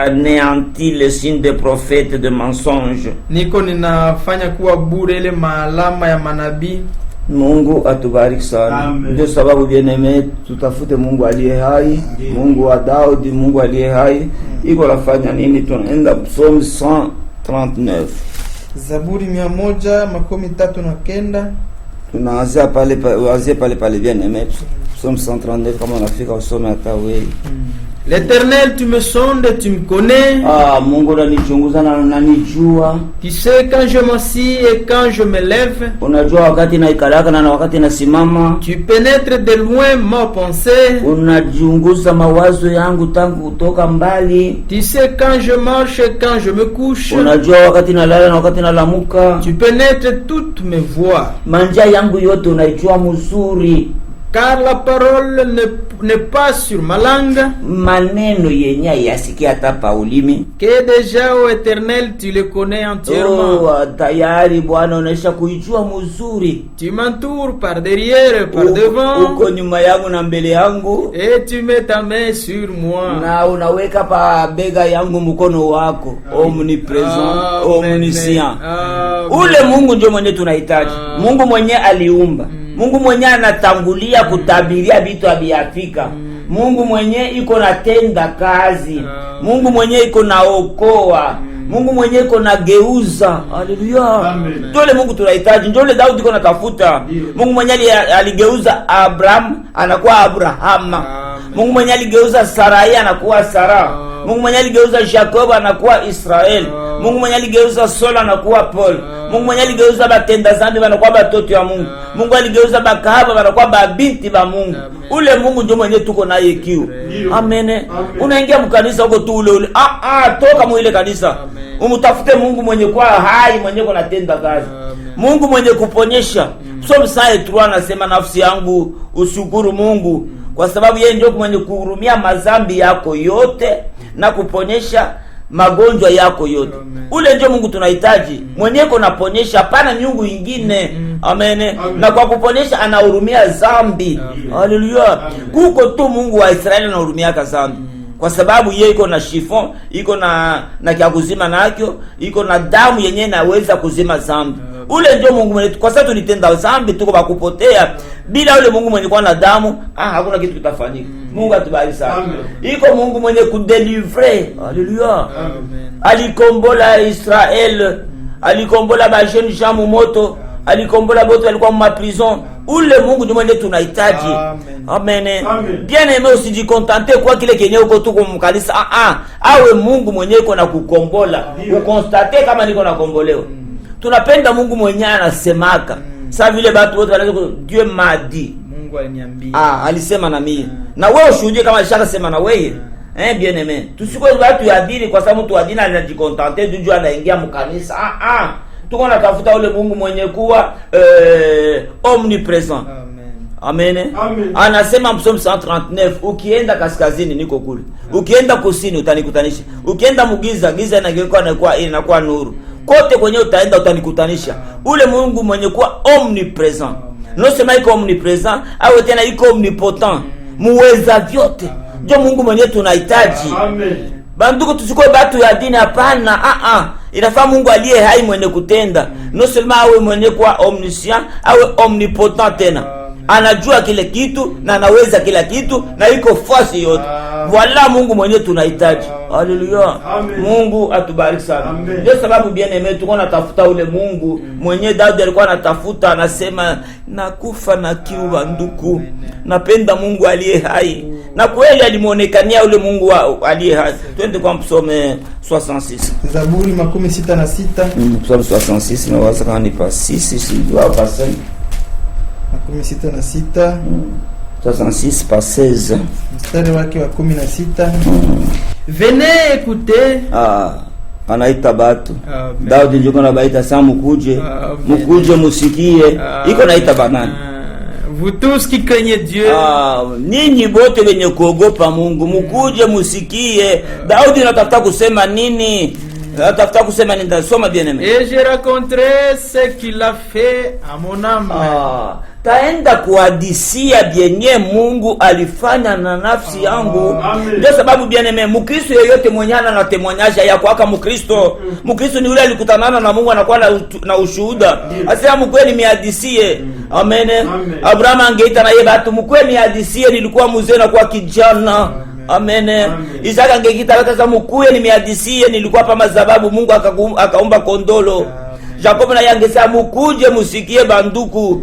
anéanti le signe des prophètes de mensonge. Niko ninafanya kuwa bure ile maalama ya manabii. Mungu atubariki sana. Ndio sababu bien-aimé tutafute Mungu aliye hai, Mungu wa Daudi, Mungu aliye hai. Iko lafanya nini? Tunaenda Psalm 139. Zaburi 139. Tunaanzia pale pale bien-aimé. Psalm 139 kama unafika usome hata wewe. L'Éternel, tu me sondes, tu me connais. Mungu unanichunguza na unanijua. Tu sais quand je m'assis et quand je me lève. Unajua wakati naikalaka na wakati nasimama. Tu pénètres de loin ma pensée. Unachunguza mawazo yangu tangu kutoka mbali. Tu sais quand je marche et quand je me couche. Unajua wakati nalala na wakati nalamuka. Tu pénètres toutes mes voies. Manja yangu yote unaijua mzuri. Car la parole n'est pas sur ma langue, maneno yenye yasikia hata paulimi, que déjà au Éternel tu le connais entièrement. Tayari Bwana unaisha kuijua mzuri. Tu m'entoures par derrière, par devant, uko nyuma yangu na mbele yangu, et tu mets ta main sur moi, na unaweka pa bega yangu mkono wako. Omnipresent, omniscient. Ule Mungu ndio mwenye tunahitaji. Mungu mwenye aliumba, Mungu mwenye anatangulia kutabiria vitu abiafika, Mungu mwenye iko na tenda kazi, Mungu mwenye iko na okoa, Mungu mwenye iko na geuza. Haleluya. Ndio Mungu tunahitaji, ndio ile Daudi iko natafuta. Mungu mwenye aligeuza Abraham anakuwa Abrahama. Mungu mwenye aligeuza Sarai anakuwa Sara. Mungu mwenye aligeuza Jacob anakuwa Israel. Mungu mwenye aligeuza Saul anakuwa Paul. Mungu mwenye aligeuza batenda zambi wanakuwa batoto ya Mungu. Mungu aligeuza bakahaba wanakuwa babinti ba Mungu. Ule Mungu ndio mwenye tuko naye kiu. Amen. Unaingia mkanisa huko tu ule. Toka mu ile kanisa. Umutafute Mungu mwenye kwa hai, mwenye kuna tenda kazi. Mungu mwenye kuponyesha. Psalm 3 anasema nafsi yangu ushukuru Mungu, kwa sababu yeye ndio mwenye kuhurumia mazambi yako yote na kuponyesha magonjwa yako yote. Ule ndio Mungu tunahitaji, mwenye kunaponyesha, hapana miungu ingine. Amen. Na kwa kuponyesha anahurumia zambi. Haleluya. Kuko tu Mungu wa Israeli anahurumia zambi, kwa sababu yeye iko na shifon, iko na kia kuzima nakyo, iko na damu yenyewe inaweza kuzima zambi. Ule ndio Mungu mwenye, kwa sababu tulitenda zambi tuko bakupotea. Bila ule Mungu mwenye kwa na damu, hakuna kitu kitafanyika. Mungu atubariki sana. Iko Mungu mwenye kudelivre. Haleluya. Amen. Alikombola Israel, alikombola ba jeune jamu moto, alikombola bote walikuwa mu prison. Ule Mungu ndio mwenye tunahitaji. Amen. Bien aimé, usijikontente kwa kile kenye uko tu kumkanisa. Awe Mungu mwenye iko na kukombola. Ukonstate kama niko na kombolewa. Tunapenda Mungu mwenye anasemaka. Sasa vile watu wote wanaweza Dieu m'a dit. Mungu aliniambia. Alisema na mimi. Na wewe ushuhudie kama alishaka sema na wewe. Bien aimé. Tusikwe watu ya dini kwa sababu mtu wa dini anajikontente ndio anaingia mkanisa. Tuko natafuta ule Mungu mwenye kuwa omnipresent. Amen. Anasema Psalm 139, ukienda kaskazini niko kule. Ukienda kusini utanikutanisha. Ukienda mugiza, giza inakuwa nuru. Kote kwenye utaenda utanikutanisha. Ule Mungu mwenye kuwa omnipresent. Non sema iko omnipresent, au tena iko omnipotent. Muweza vyote. Ndio Mungu mwenye tunahitaji. Amen. Banduku tusikwe batu ya dini, hapana. Inafaa Mungu aliye hai mwenye kutenda. Non seulement awe mwenye kuwa omniscient, awe omnipotent tena. Anajua kile kitu na anaweza kila kitu na iko fasi yote. Wala Mungu mwenye tunahitaji. Haleluya. Mungu atubariki sana. Ndio sababu bien aimé tuko natafuta ule Mungu mwenye Daudi alikuwa anatafuta, anasema nakufa na kiu banduku. Napenda Mungu aliye hai. Na kweli alimuonekania ule Mungu aliye hai. Twende kwa Psalm 66. Zaburi 66. Psalm 66 na waza kama ni pa 6 si doit passer. 66 66 par 16 mstari wake wa 16. Venez écouter. Anaita batu. Daudi ndio na baita saa mukuje musikie. Iko naita banani. Vous tous qui craignez Dieu. Ninyi bote wenye kuogopa Mungu mukuje musikie. Daudi anatafuta kusema nini? Anatafuta kusema nini? Ndasoma bien aimé. Et je raconterai ce qu'il a fait à mon âme. Taenda kuhadisia bienye Mungu alifanya na nafsi yangu. Ndio sababu bien aimé, Mkristo yeyote mwenyana na temwanyaja ya kwaka Mkristo. Mkristo ni yule alikutanana na Mungu anakuwa na ushuhuda. Asema mkweli mihadisie. Amen. Abraham angeita na yeye batu mkweli mihadisie, nilikuwa mzee na kuwa kijana. Amen. Isaka angekita kaka mkuye nimehadisie, nilikuwa pa mazababu Mungu akaumba kondolo. Jacob na yangesema mkuje musikie banduku.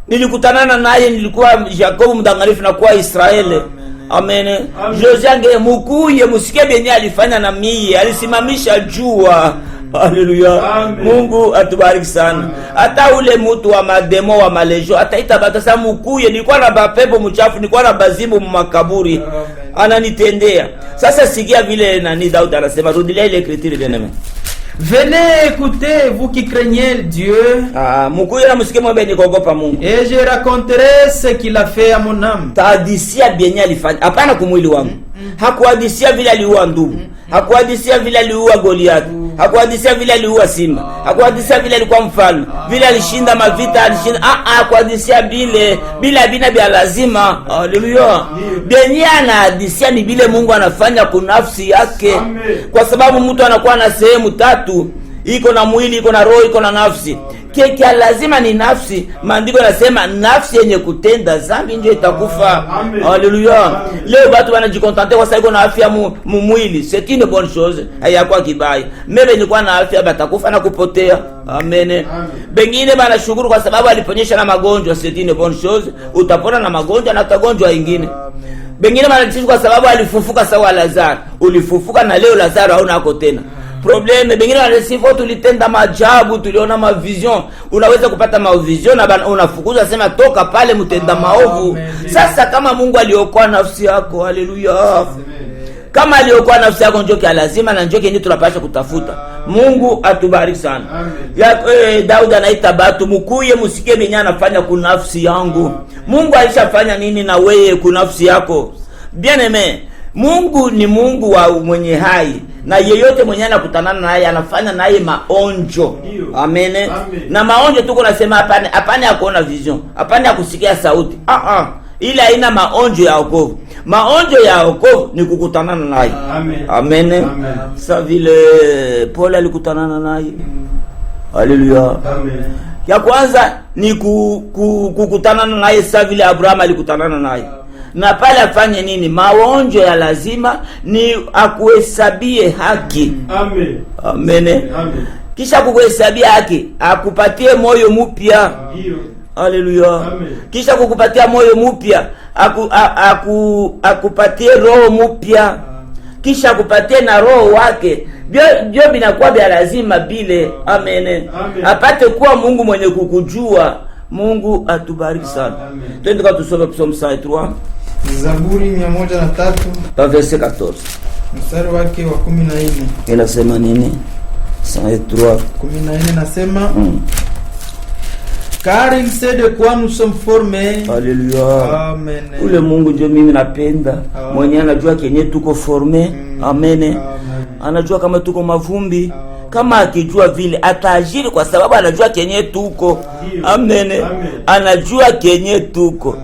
Nilikutanana naye, nilikuwa Jacob mdanganifu na kuwa Israeli. Amen. Jojange mukuye musikie benye alifanya na mie, alisimamisha jua. Haleluya. Mungu atubariki sana. Hata ule mtu wa mademo wa malejo ataita batasa mukuye, nilikuwa na bapepo mchafu, nilikuwa na bazimu makaburi. Ananitendea. Sasa sikia vile nani Daudi anasema, rudilia ile kritiri bien aimé. Venez écouter, vous qui craignez Dieu. Mkuye na msikie mwambie nikogopa Mungu. Et je raconterai ce qu'il a fait à mon âme. Tahadisia bienya alifanya. Hapana kumwili wangu. Hakuhadisia vile aliua ndugu. Hakuhadisia vile aliua Goliath. Hakuhadisia vile aliua simba. Hakuhadisia vile alikuwa mfalme. Vile alishinda mavita, alishinda. Hakuhadisia vile bina vya lazima. Haleluya. Bienya anahadisia ni vile Mungu anafanya kwa nafsi yake. Amen. Kwa sababu mtu anakuwa na sehemu tatu. Iko na mwili, iko na roho, iko na nafsi. Kia lazima ni nafsi. Maandiko yanasema nafsi yenye kutenda dhambi ndio itakufa. Haleluya. Leo watu wanajikontante kwa sababu na afya mwili. C'est une bonne chose. Hayakuwa kibaya. Mebe ni kwa na afya batakufa na kupotea. Amen. Bengine bana shukuru kwa sababu aliponyesha na magonjwa. C'est une bonne chose. Utapona na magonjwa na utagonjwa wengine. Bengine bana kwa sababu alifufuka sawa Lazaro. Ulifufuka na leo Lazaro hauna hako tena. Probleme bengine wanasifo tulitenda maajabu, tuliona mavision. Unaweza kupata mavision na unafukuza sema toka pale mtenda maovu. Sasa kama Mungu aliokoa nafsi yako, haleluya. Kama aliokoa nafsi yako njoki lazima na njoki ndio tunapaswa kutafuta. Mungu atubariki sana. Daudi anaita batu mkuye msikie binya anafanya kwa nafsi yangu. Mungu alishafanya nini na wewe kwa nafsi yako? Bien aimé. Mungu ni Mungu wa mwenye hai. Na yeyote mwenye anakutanana naye anafanya naye maonjo. Amen. Na maonjo tuko nasema hapana ya kuona vision, hapana ya kusikia sauti. Ile haina maonjo ya wokovu. Maonjo ya wokovu ni kukutanana naye. Amen. Sa vile Paul alikutanana naye. Haleluya. Amen. Ya kwanza ni kukutanana naye sa vile Abraham alikutanana naye. Na pale afanye nini? Maonjo ya lazima ni akuhesabie haki. Amen. Amen. Amen. Kisha kukuhesabia haki, akupatie moyo mpya. Ndio. Haleluya. Amen. Kisha kukupatia moyo mpya, akupatie roho mpya. Kisha kupatie na roho wake. Bio binakuwa vya lazima bile. Amen. Amen. Apate kuwa Mungu mwenye kukujua. Mungu atubariki sana. Twende kwa tusome Psalm 103. Zaburi 103 verset 14. Mstari wake wa 14. Inasema nini? 103 14 nasema car il sait de quoi nous sommes formés. Haleluya. Amen. Ule Mungu ndio mimi napenda. Mwenye anajua kenye tuko formé. Amen. Anajua kama tuko mavumbi. Kama akijua vile ataajiri kwa sababu anajua kenye tuko. Amen. Anajua kenye tuko.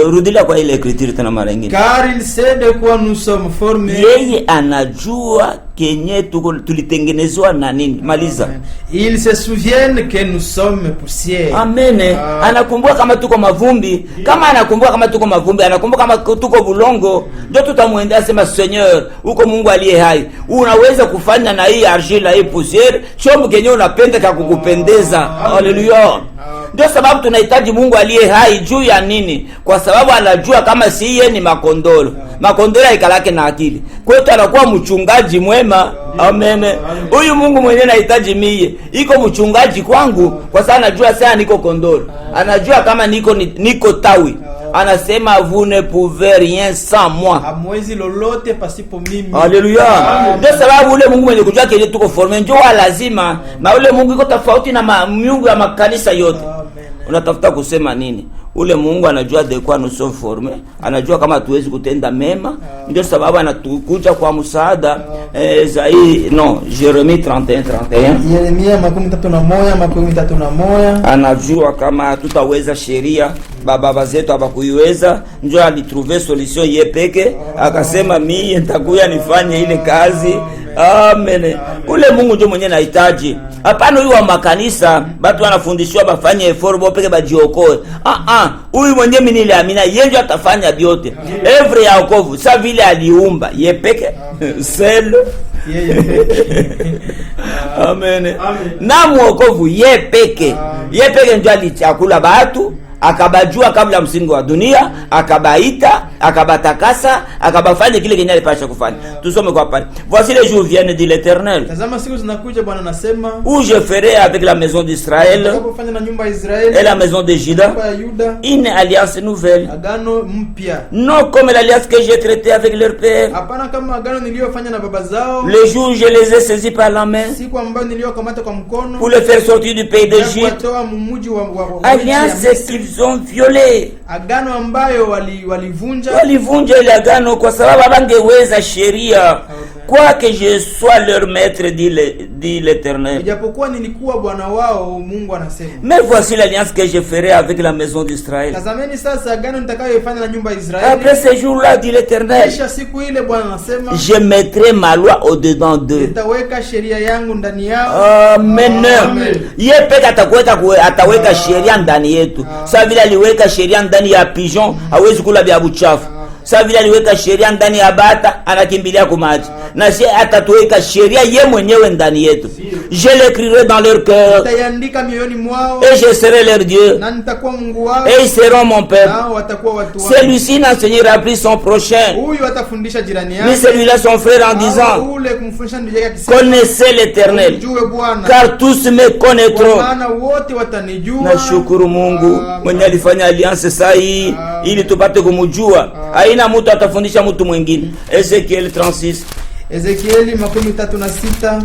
Rudilia kwa ile écriture tena mara nyingine. Car il sait de quoi nous sommes formés. Yeye anajua kenye tuko tulitengenezwa na nini. Maliza. Amen. Il se souvient que nous sommes poussière. Amen. Anakumbuka kama tuko mavumbi. Kama anakumbuka kama tuko mavumbi, anakumbuka kama tuko bulongo. Ndio tutamwendea sema Seigneur, uko Mungu aliye hai. Unaweza kufanya na hii argile hii poussière, chombo kenye unapenda cha kukupendeza. Haleluya. Ndio sababu tunahitaji Mungu aliye hai juu ya nini? Kwa sababu anajua kama si yeye ni makondolo. Makondolo ikalake na akili. Kwetu anakuwa mchungaji mwema. Amen. Huyu Mungu mwenyewe anahitaji mie. Iko mchungaji kwangu kwa sababu anajua sana niko kondolo. Anajua kama niko tawi. Anasema vous ne pouvez rien sans moi. Hamwezi lolote pasipo mimi. Haleluya. Ndio sababu ule Mungu mwenye kujua kile tuko forme ndio lazima. Na ule Mungu iko tofauti na miungu ya makanisa yote. Unatafuta kusema nini? Ule Mungu anajua de quoi nous sommes formés. Anajua kama tuwezi kutenda mema. Ndio sababu anatukuja kwa msaada. Jeremie 31:31. Yeremia 31:31. Anajua kama tutaweza sheria baba zetu habakuiweza, ndio alitrouver solution yeye peke, akasema mimi nitakuja nifanye ile kazi. Amen. Ule Mungu ndio mwenyewe anahitaji. Hapana huyu wa makanisa, watu wanafundishwa bafanye effort bo peke bajiokoe. Huyu mwenyewe mimi niliamini yeye ndio atafanya vyote. Every ya wokovu, sasa vile aliumba yeye peke. Selo. Yeye peke. Amen. Na mwokovu yeye peke. Yeye peke ndio alichakula watu, akabajua kabla msingi wa dunia, akabaita, akabatakasa, akabafanya kile kenye alipasha kufanya. Tusome kwa pale. Voici les jours viennent dit l'Éternel. Tazama siku zinakuja Bwana anasema, où je ferai avec la maison d'Israël nitakapofanya na nyumba ya Israeli et la maison de Juda une alliance nouvelle. Agano mpya. Non comme l'alliance que j'ai traitée avec leur père. Hapana kama agano niliyofanya na baba zao. Le jour où je les ai saisis par la main. Siku ambayo niliyokamata kwa mkono. Pour les faire sortir du pays d'Égypte. Alliance qu'ils ont violée. Agano ambayo walivunja. Walivunja ile agano kwa sababu abangeweza sheria. Quoi que je sois leur maître, dit l'Éternel. Ijapokuwa nilikuwa bwana wao, Mungu anasema. Mais voici l'alliance que je ferai avec la maison d'Israël. Tazameni sasa agano nitakayofanya na nyumba ya Israeli. Après ce jour-là, dit l'Éternel, kisha siku ile Bwana anasema, je mettrai ma loi au-dedans d'eux. Nitaweka sheria yangu ndani yao. Amen. Yeye peke ataweka sheria ndani yetu. Sasa vile aliweka sheria ndani ya pigeon, hawezi kula vya buchafu. Sasa vile aliweka sheria ndani ya bata, anakimbilia kumaji. Na si atatuweka sheria ye mwenyewe ndani yetu. Je l'écrirai dans leur cœur. Nitaiandika mioyoni mwao. Et je serai leur Dieu. Na nitakuwa Mungu wao. Et ils seront mon peuple. Nao watakuwa watu wangu. Celui-ci n'enseignera plus son prochain. Huyu atafundisha jirani yake. Mais celui-là son frère en disant, ule kumfundisha ndugu yake akisema, connaissez l'Éternel. Car tous me connaîtront. Maana wote watanijua. Nashukuru Mungu mwenye alifanya alliance saa hii ili tupate kumjua. Haina mtu atafundisha mtu mwingine. Ezekiel 36. Ezekieli 36.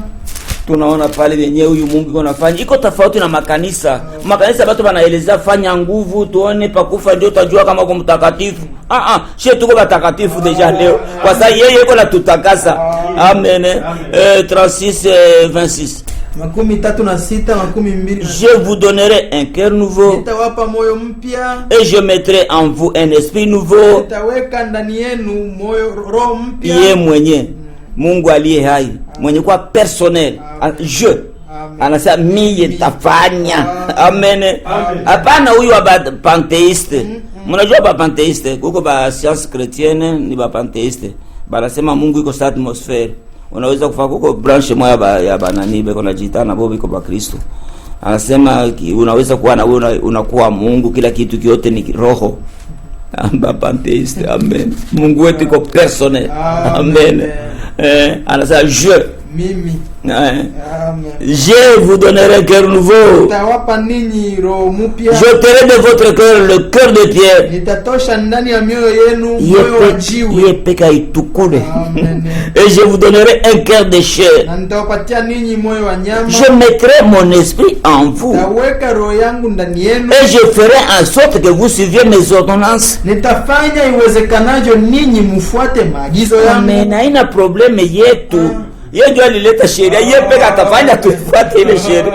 Tunaona pale wenyewe huyu Mungu iko nafanya. Iko tofauti na makanisa. Makanisa watu wanaeleza fanya nguvu tuone pakufa ndio utajua kama uko mtakatifu. Sisi tuko watakatifu deja leo. Kwa sababu yeye yuko na tutakasa. Amen. 36 26. 36. Je vous donnerai un cœur nouveau. Nitawapa moyo mpya. Et je mettrai en vous un esprit nouveau. Nitaweka ndani yenu moyo roho mpya. Yeye mwenye Mungu aliye hai, mwenye kwa personnel. Je anasema mimi nitafanya. Amen. Hapana huyu wa pantheiste. Mnajua ba pantheiste, kuko ba science chrétienne ni ba pantheiste. Banasema Mungu iko sa atmosphere. Unaweza kufanya kuko branch moja ya banani beko na jitana bobi kwa Kristo. Anasema unaweza kuwa na wewe unakuwa Mungu, kila kitu kiote ni roho. Ba pantheiste. Amen. Mungu wetu iko personnel. Amen. Anasema je mimi. Je vous donnerai un cœur nouveau. Nitawapa ninyi roho mpya. J'ôterai de votre cœur le cœur de pierre. Nitatosha ndani ya mioyo yenu moyo wa jiwe. Yepeka itukule. Et je vous donnerai un cœur de chair. Na nitawapatia ninyi moyo wa nyama. Je mettrai mon esprit en vous. Nitaweka roho yangu ndani yenu. Et je ferai en sorte que vous suiviez mes ordonnances. Nitafanya iwezekanayo ninyi mfuate maagizo yangu. Amen. Haina probleme yetu. Yeye ndio alileta sheria, yeye peka atafanya tufuate ile sheria.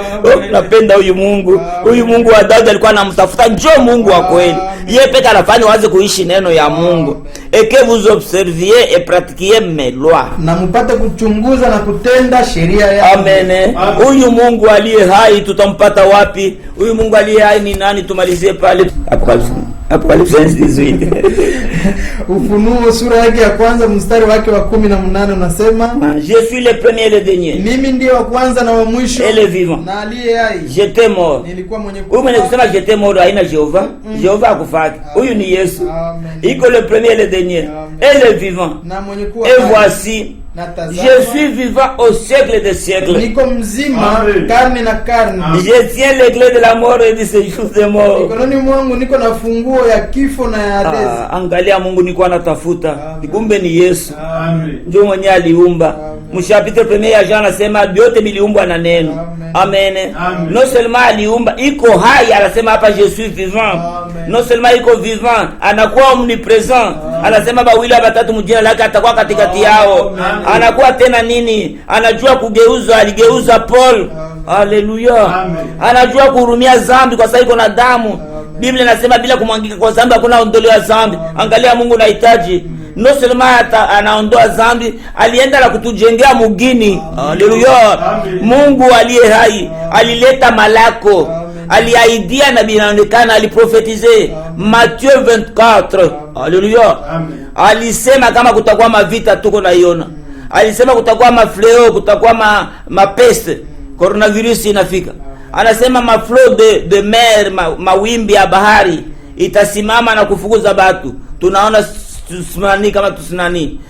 Napenda huyu Mungu. Huyu Mungu wa Daudi alikuwa anamtafuta, njoo Mungu wa kweli. Yeye peka anafanya wazi kuishi neno ya Mungu. Et que vous observiez et pratiquiez mes lois. Na mpate kuchunguza na kutenda sheria yake. Amen. Huyu Mungu aliye hai tutampata wapi? Huyu Mungu aliye hai ni nani? Tumalizie pale Apocalypse 18. Ufunuo sura yake ya kwanza mstari wake wa 18 unasema, je suis le premier et le dernier. Mimi ndiye wa kwanza na wa mwisho. Et le vivant. Na aliye hai. J'étais mort. Nilikuwa mwenye kufa. Huyu mwenye kusema j'étais mort haina Jehova. Jehova akufaki. Huyu ni Yesu. Iko le premier et le dernier. Et le vivant. Na mwenye kuwa. Et voici je suis vivant au siècle des siècles. Niko mzima karne na karne. Je tiens les clés de la mort et du séjour des morts. Mikononi mwangu niko na funguo ya kifo na ya Hades. Angalia Mungu niko anatafuta. Kumbe ni Yesu. Ndio mwenye aliumba. Mshapita premier ya Jean anasema vyote biliumbwa na neno. Amen. Non seulement aliumba, iko hai, anasema hapa je suis vivant. Non seulement iko vivant, anakuwa omnipresent. Anasema bawili batatu mjina lake atakuwa katikati yao. Anakuwa tena nini? Anajua kugeuza, aligeuza Paul. Haleluya. Anajua kuhurumia dhambi kwa sababu iko na damu. Biblia inasema bila kumwangika kwa dhambi hakuna ondoleo ya dhambi. Angalia Mungu anahitaji. Non seulement anaondoa dhambi, alienda na kutujengea mugini. Haleluya. Mungu aliye hai alileta malako. Aliaidia na binaonekana, aliprofetize Matthieu 24. Haleluya. Alisema kama kutakuwa mavita tuko naiona. Alisema kutakuwa mafleo, kutakuwa mapeste. Coronavirus inafika. Anasema maflo de mer, mawimbi ya bahari itasimama na kufukuza batu. Tunaona tusimani kama tusinani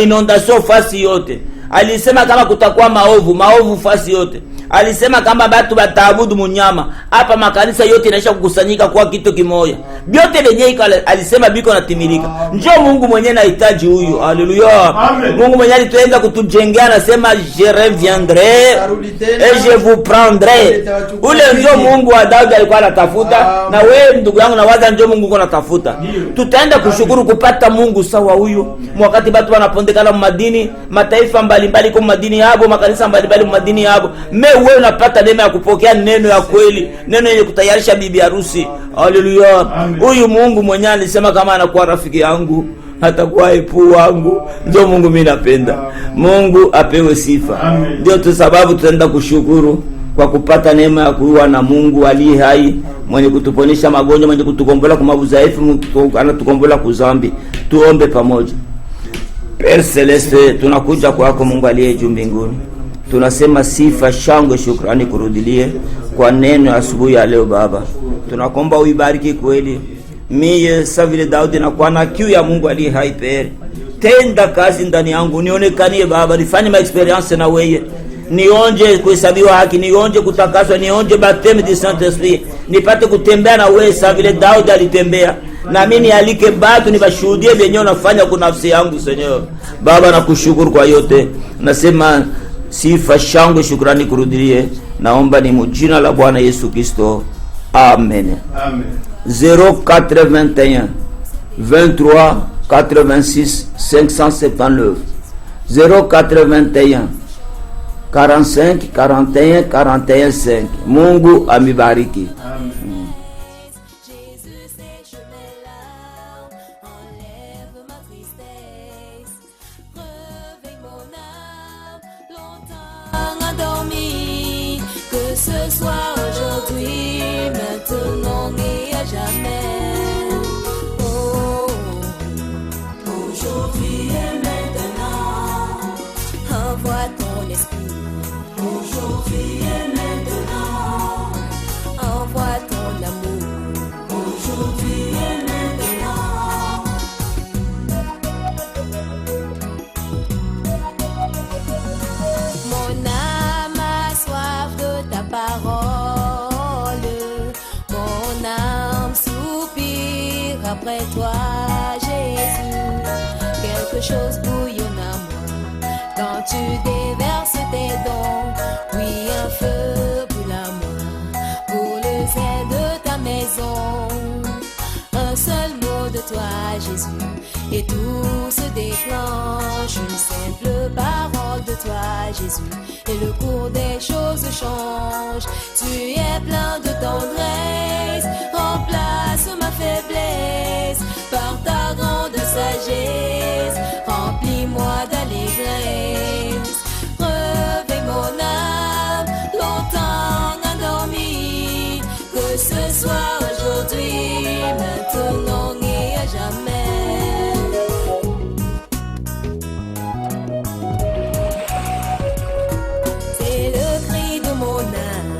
inondation fasi yote. Alisema kama kutakuwa maovu fasi yote. Alisema kama batu bataabudu munyama. Hapa makanisa yote inaisha kukusanyika kwa kitu kimoja. Byote lenye alisema biko natimilika. Njoo Mungu mwenyewe anahitaji huyu. Haleluya. Mungu mwenyewe alituenda kutujengea, anasema je reviendrai et je vous prendrai. Ule njoo Mungu wa Daudi alikuwa anatafuta, na wewe ndugu yangu nawaza njoo Mungu uko anatafuta. Tutaenda kushukuru kupata Mungu sawa huyu. Wakati batu wanapondekana madini, mataifa mbalimbali kwa madini yabo, makanisa mbalimbali kwa madini yabo. Wewe unapata neema ya kupokea neno ya kweli, neno yenye kutayarisha bibi harusi. Haleluya. Huyu Mungu mwenyewe alisema kama anakuwa rafiki yangu, atakuwa epu wangu. Ndio Mungu mimi napenda. Mungu apewe sifa. Ndio tu sababu tutaenda kushukuru kwa kupata neema ya kuwa na Mungu aliye hai, mwenye kutuponesha magonjwa, mwenye kutukombola kwa mabudhaifu, anatukombola kuzambi. Tuombe pamoja. Père Celeste, tunakuja kwako Mungu aliye juu mbinguni. Tunasema sifa, shangwe, shukrani kurudilie kwa neno asubuhi ya leo Baba. Tunakomba uibariki kweli. Mie sa vile Daudi na kwa na kiu ya Mungu aliye hai Pere. Tenda kazi ndani yangu, nionekanie Baba, nifanye ma experience na wewe. Nionje kuhesabiwa haki, nionje kutakaswa, nionje baptême du Saint-Esprit. Nipate kutembea na wewe sa vile Daudi alitembea. Na mimi alike batu nibashuhudie benyo nafanya kwa nafsi yangu Seigneur. Baba nakushukuru kwa yote. Nasema sifa, shangwe, shukrani kurudilie. Naomba ni mjina la Bwana Yesu Kristo. Amen. Amen. 0421 23 86 579 0421 45 41 41 5. Mungu amibariki. Amen. Ce soit aujourd'hui, maintenant et à jamais. Oh, aujourd'hui et maintenant, envoie ton esprit. Aujourd'hui et maintenant, envoie ton amour. Aujourd'hui et maintenant. Mon âme a soif de ta parole, mon âme soupire après toi, Jésus. Quelque chose bouillonne à moi quand tu déverses tes dons. Oui, un feu brûle à moi pour le zèle de ta maison. Un seul mot de toi, Jésus, et tout se déclenche. Une simple parole de toi, Jésus, et le cours des choses change. Tu es plein de tendresse, remplace ma faiblesse par ta grande sagesse. Remplis-moi d'allégresse, réveille mon âme, longtemps endormie. Que ce soit aujourd'hui, maintenant et à jamais. C'est le cri de mon âme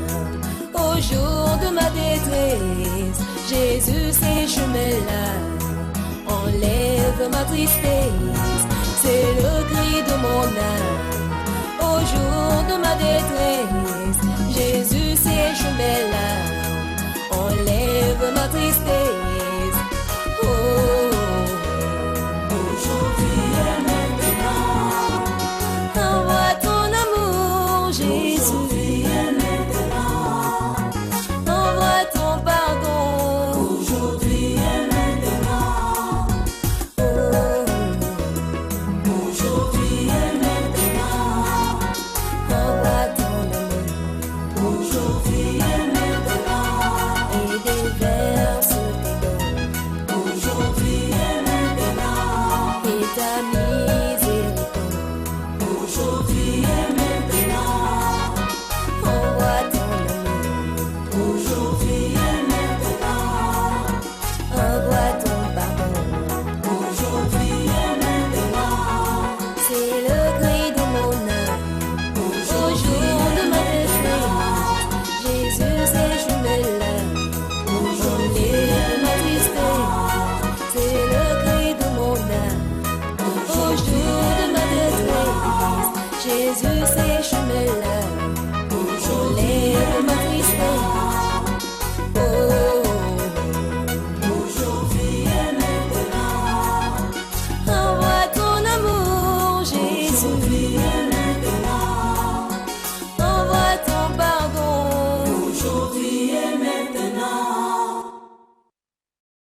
au jour de ma détresse. Jésus, ces chemins-là enlève ma tristesse. C'est le cri de mon âme au jour de ma détresse. Jésus, ces chemins-là enlève ma tristesse. Oh, aujourd'hui et maintenant, envoie ton amour, Jésus.